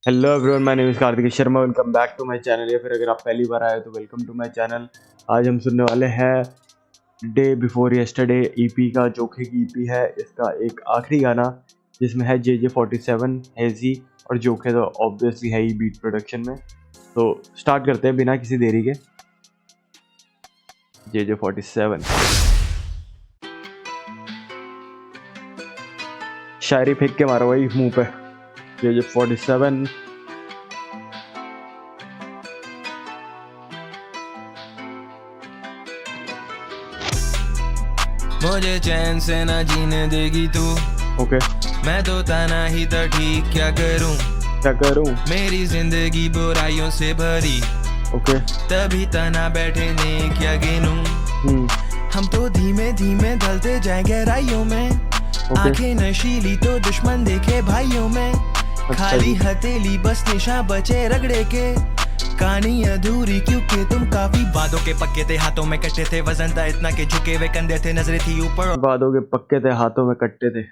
Hello everyone, my name is Kartik Sharma. Welcome back to my channel, या फिर अगर आप पहली बार आए तो वेलकम टू माय चैनल। आज हम सुनने वाले हैं डे बिफोर यस्टरडे ईपी का, जोखे की ईपी है। इसका एक आखिरी गाना जिसमें है JJ47, हेजी और जोखे, तो ऑब्वियसली है ही बीट प्रोडक्शन में। तो स्टार्ट करते हैं बिना किसी देरी के। JJ47 शायरी फेंक के मारो भाई मुंह पे। JJ47 मुझे चैन से ना जीने देगी तू। ओके, मैं तो तना ही तो ठीक क्या करूं। क्या करूं? मेरी जिंदगी बुराइयों से भरी, ओके, तभी तना बैठे ने क्या गिनूं। हम तो धीमे धीमे ढलते जाए गहराइयों में, आंखें नशीली तो दुश्मन देखे भाइयों में। खाली हथेली बस निशा बचे रगड़े के, कहानी अधूरी क्योंकि तुम काफी वादों के पक्के थे, हाथों में कट्टे थे, वजन था इतना के झुके हुए कंधे थे, नजरें थी ऊपर, वादों के पक्के थे, हाथों में कट्टे थे।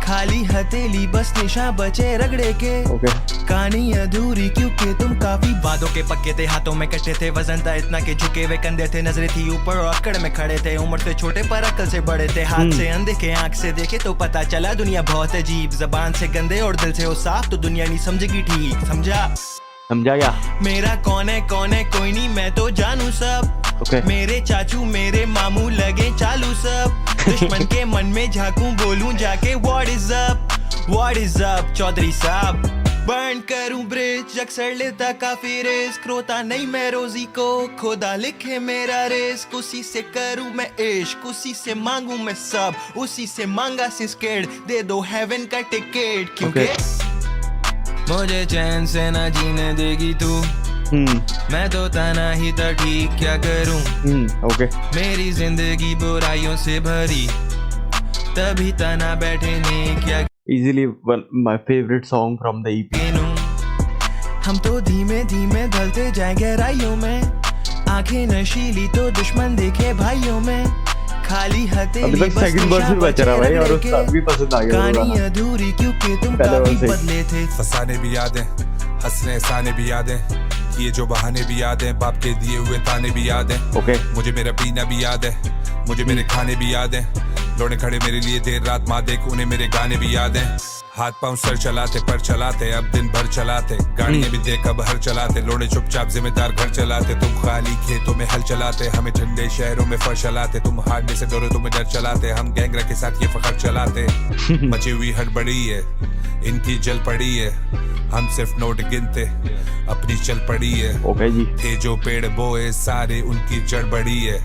खाली हथेली बस निशा बचे रगड़े के। ओके, कहानी अधूरी क्योंकि तुम काफी वादों के पक्के थे, हाथों में कट्टे थे, वजन था इतना के झुके हुए कंधे थे, नजरें थी ऊपर और अकड़ में खड़े थे। उम्र से छोटे पर अकल से बड़े थे, हाथ से अनदेखे आंख से देखे तो पता चला दुनिया बहुत अजीब। जबान से गंदे और दिल से हो साफ तो दुनिया नहीं समझेगी ठीक। समझा क्या? मेरा कौन है कोई नहीं, मैं तो जानू सब। ओके, मेरे चाचू मेरे मामू लगे चालू सब। दुश्मन के मन में झांकू बोलूं जाके व्हाट इज अप चौधरी साहब। बर्न करूं ब्रिज अक्सर लेता काफी रिस्क, रोता नहीं मैं रोजी को, खुदा लिखे मेरा रिस्क। उसी से करूं मैं इश्क, उसी से मांगू मैं सब, उसी से मांगा सिस्केड, दे दो हेवन का टिकट। क्योंकि मुझे चैन से ना जीने देगी तू। मैं तो तना ही तो ठीक क्या करूं। ओके, मेरी जिंदगी बुराइयों से भरी, तभी तना बैठे ने क्या easily one my favorite song from the EP. गिनूं। हम तो धीमे धीमे ढलते जाए गहराइयों में, आंखें नशीली तो दुश्मन देखे भाइयों में। खाली हथेली अभी तक सेकंड वर्स भी बच रहा भाई, और उसका भी पसंद आ गया। कहानी अधूरी क्योंकि तुम काफी बदले थे। फसाने भी याद है, हंसने हंसाने भी याद है, ये जो बहाने भी याद है, बाप के दिए हुए ताने भी याद है। ओके, मुझे मेरा पीना भी याद है, मुझे मेरे खाने भी याद है, लोड़े खड़े मेरे लिए देर रात माँ देख, उन्हें मेरे गाने भी याद हैं। हाथ पांव सर चलाते पर चलाते, अब दिन भर चलाते, गाड़ियां भी देख अब हर चलाते, लोड़े चुपचाप जिम्मेदार घर चलाते। तुम खाली खेतों में हल चलाते, हमें ठंडे शहरों में फर चलाते। तुम हारने से डरो तुम्हें डर चलाते, हम गैंगरा के साथ ये फखर चलाते। मची हुई हड़बड़ी है, इनकी जल पड़ी है, हम सिर्फ नोट गिनते, अपनी चल पड़ी है। ओके जी। थे जो पेड़ बोए सारे उनकी जड़ बड़ी है,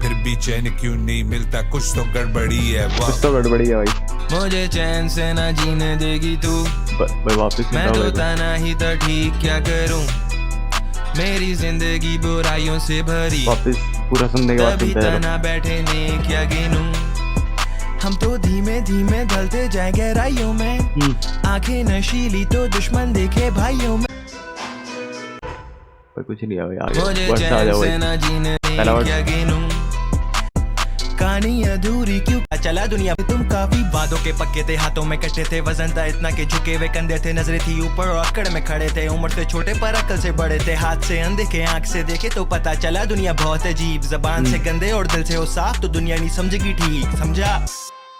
फिर भी चैन क्यों नहीं मिलता, कुछ तो गड़बड़ी है। कुछ तो गड़बड़ी है भाई। मुझे चैन से ना जीने देगी तू। मैं वापस मैं तो तना ही तो ठीक क्या करूं। मेरी जिंदगी बुराइयों से भरी, वापस पूरा सुनने के बाद तभी सुनते हैं। तना बैठे ने क्या गिनूं। हम तो धीमे धीमे ढलते जाए गहराइयों में, आंखें नशीली तो दुश्मन देखे भाइयों में। पर कुछ नहीं है भाई, आगे मुझे वर्ष आ चैन जाओ से भाई। ना जीने पहला वर्ष। क्या गिनूं। कहानी अधूरी क्यों चला दुनिया में, तुम काफी वादों के पक्के थे, हाथों में कट्टे थे, वजन था इतना के झुके हुए कंधे थे, नजरें थी ऊपर और अकड़ में खड़े थे। उम्र से छोटे पर अकल से बड़े थे, हाथ से अनदेखे आंख से देखे तो पता चला दुनिया बहुत अजीब। जबान से गंदे और दिल से हो साफ तो दुनिया नहीं समझेगी ठीक। समझा?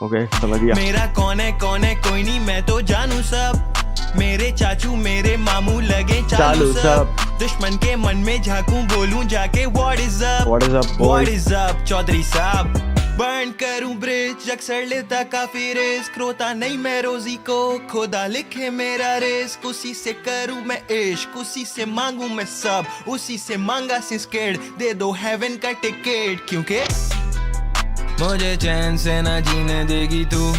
ओके, समझ गया। मेरा कौन है कोई नहीं, मैं तो जानू सब। मेरे चाचू मेरे मामू लगे चालू सब। दुश्मन के मन में झांकू बोलूं जाके व्हाट इज अप चौधरी साहब। बर्न करूं ब्रिज अक्सर लेता काफी रिस्क, रोता नहीं मैं रोजी को, खुदा लिखे मेरा रिस्क। उसी से करूं मैं इश्क, उसी से मांगू मैं सब, उसी से मांगा सिस्केड, दे दो हेवन का टिकट। क्योंकि मुझे चैन से ना जीने देगी तू।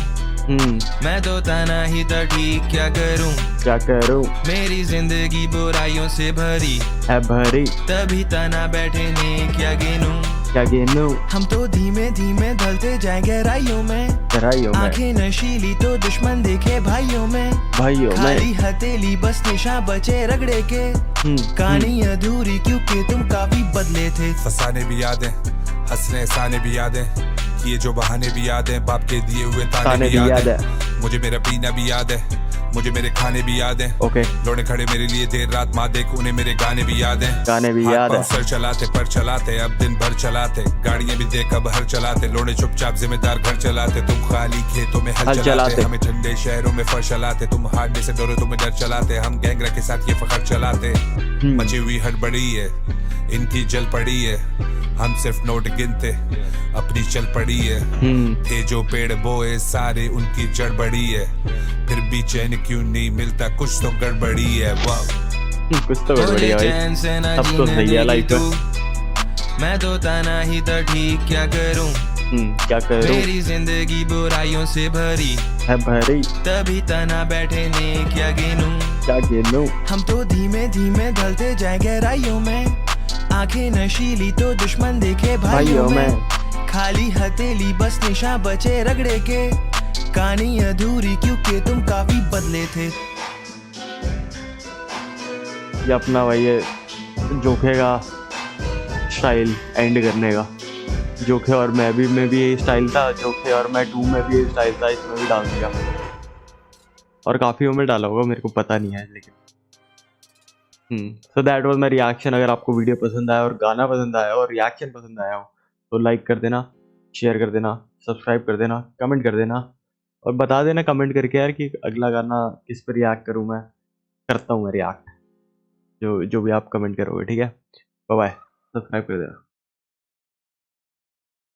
मैं तो तना ही तो ठीक क्या करूं। मेरी जिंदगी बुराइयों से भरी है भरी, तभी तना बैठे ने क्या गिनूं। हम तो धीमे धीमे ढलते जाए गहराइयों में, आंखें नशीली तो दुश्मन देखे भाइयों में। खाली हथेली बस निशा बचे रगड़े के, कहानी अधूरी क्योंकि तुम काफी बदले थे। फसाने भी याद है, हंसने हंसाने भी याद है, ये जो बहाने भी याद है, बाप के दिए हुए ताने भी याद है। मुझे मेरा पीना भी याद है, मुझे मेरे खाने भी याद हैं। ओके लौड़े खड़े मेरे लिए देर रात, माँ देख उन्हें मेरे गाने भी याद हैं। गाने भी हाथ याद पाँव है। सर चलाते पर चलाते, अब दिन भर चलाते, गाड़ियां भी देख अब हर चलाते। लौड़े चुपचाप जिम्मेदार घर चलाते, तुम खाली खेतों में हल चलाते। हमें ठंडे शहरों में फर चलाते, तुम हारने से डरो तुम्हें डर चलाते। हम गैंगरा के साथ ये फखर चलाते। मची हुई हड़बड़ी है, इनकी जल पड़ी है, हम सिर्फ नोट गिनते, अपनी चल पड़ी है। थे जो पेड़ बोए सारे उनकी जड़ बड़ी है, फिर भी चैन क्यों नहीं मिलता, कुछ तो गड़बड़ी है। वाह कुछ तो गड़बड़ी है भाई, सब तो सही है लाइफ में। मैं तो तना ही तो ठीक क्या करूं, क्या करूं, मेरी जिंदगी बुराइयों से भरी है भरी, तभी तना बैठे ने क्या गिनूं। क्या गिनूं। हम तो धीमे धीमे ढलते जाए गहराइयों में, आंखें नशीली तो दुश्मन देखे भाइयों में। खाली हथेली बस निशा बचे रगड़े के, कहानी अधूरी क्योंकि तुम काफी बदले थे। ये अपना भाई ये जोखे का स्टाइल एंड करने का। जोखे और मैं भी यही स्टाइल था, जोखे और मैं 2 में भी यही स्टाइल था, इसमें भी डाल दिया और काफ़ियों में डाला होगा, मेरे को पता नहीं है लेकिन। So that was my reaction. अगर आपको वीडियो पसंद आया और गाना पसंद आया और रिएक्शन पसंद आया हो तो लाइक कर देना, शेयर कर देना, सब्सक्राइब कर देना, कमेंट कर देना और बता देना कमेंट करके यार कि अगला गाना किस पर रिएक्ट करूँ। मैं करता हूँ मैं रिएक्ट, जो भी आप कमेंट करोगे। ठीक है, बाय बाय, सब्सक्राइब कर देना।